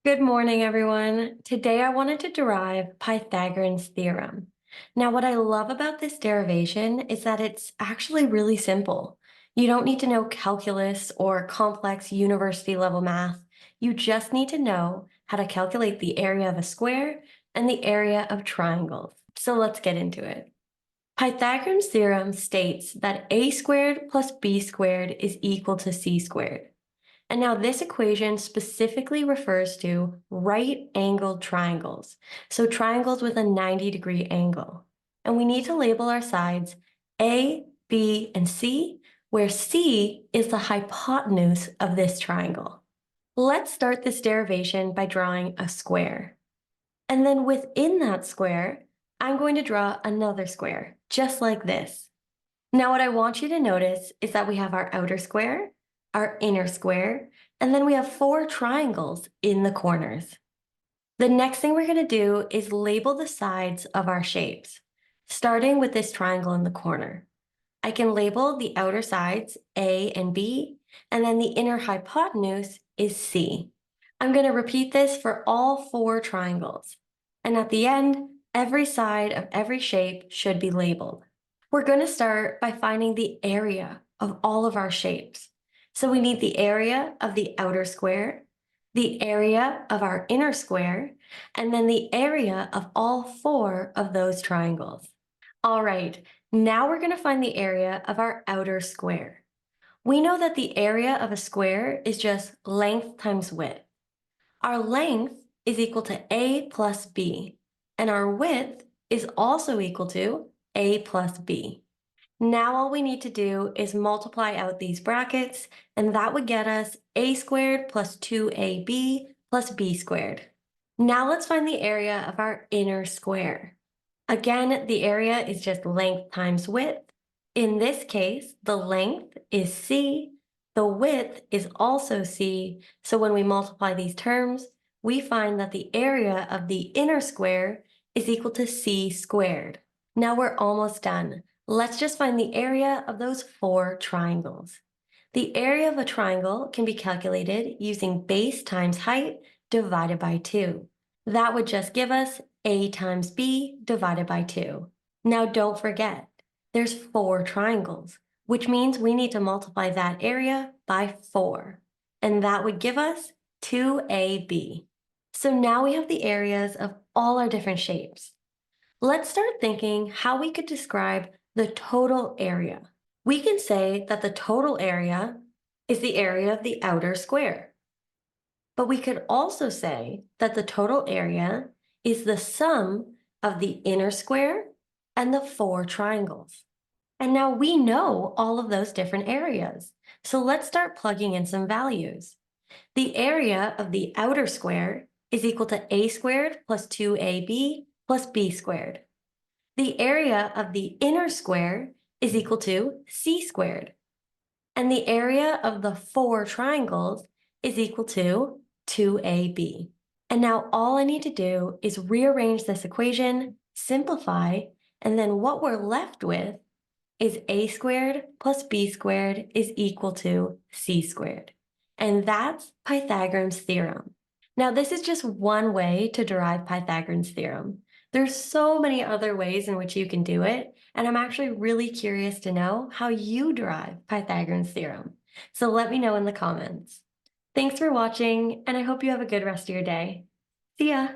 Good morning, everyone. Today I wanted to derive Pythagorean's theorem. Now, what I love about this derivation is that it's actually really simple. You don't need to know calculus or complex university level math. You just need to know how to calculate the area of a square and the area of triangles. So let's get into it. Pythagorean's theorem states that a squared plus b squared is equal to c squared. And now this equation specifically refers to right-angled triangles, so triangles with a 90-degree angle. And we need to label our sides A, B, and C, where C is the hypotenuse of this triangle. Let's start this derivation by drawing a square. And then within that square, I'm going to draw another square, just like this. Now what I want you to notice is that we have our outer square, our inner square, and then we have 4 triangles in the corners. The next thing we're going to do is label the sides of our shapes, starting with this triangle in the corner. I can label the outer sides A and B, and then the inner hypotenuse is C. I'm going to repeat this for all 4 triangles. And at the end, every side of every shape should be labeled. We're going to start by finding the area of all of our shapes. So we need the area of the outer square, the area of our inner square, and then the area of all 4 of those triangles. All right, now we're going to find the area of our outer square. We know that the area of a square is just length times width. Our length is equal to a plus b, and our width is also equal to a plus b. Now all we need to do is multiply out these brackets, and that would get us a squared plus 2ab plus b squared. Now let's find the area of our inner square. Again, the area is just length times width. In this case, the length is c, the width is also c, so when we multiply these terms, we find that the area of the inner square is equal to c squared. Now we're almost done. Let's just find the area of those 4 triangles. The area of a triangle can be calculated using base times height divided by 2. That would just give us a times b divided by 2. Now don't forget, there's 4 triangles, which means we need to multiply that area by 4. And that would give us 2ab. So now we have the areas of all our different shapes. Let's start thinking how we could describe the total area. We can say that the total area is the area of the outer square. But we could also say that the total area is the sum of the inner square and the 4 triangles. And now we know all of those different areas. So let's start plugging in some values. The area of the outer square is equal to a squared plus 2ab plus b squared. The area of the inner square is equal to c squared. And the area of the 4 triangles is equal to 2ab. And now all I need to do is rearrange this equation, simplify, and then what we're left with is a squared plus b squared is equal to c squared. And that's Pythagorean's theorem. Now, this is just one way to derive Pythagorean's theorem. There's so many other ways in which you can do it, and I'm actually really curious to know how you derive Pythagorean's theorem. So let me know in the comments. Thanks for watching, and I hope you have a good rest of your day. See ya!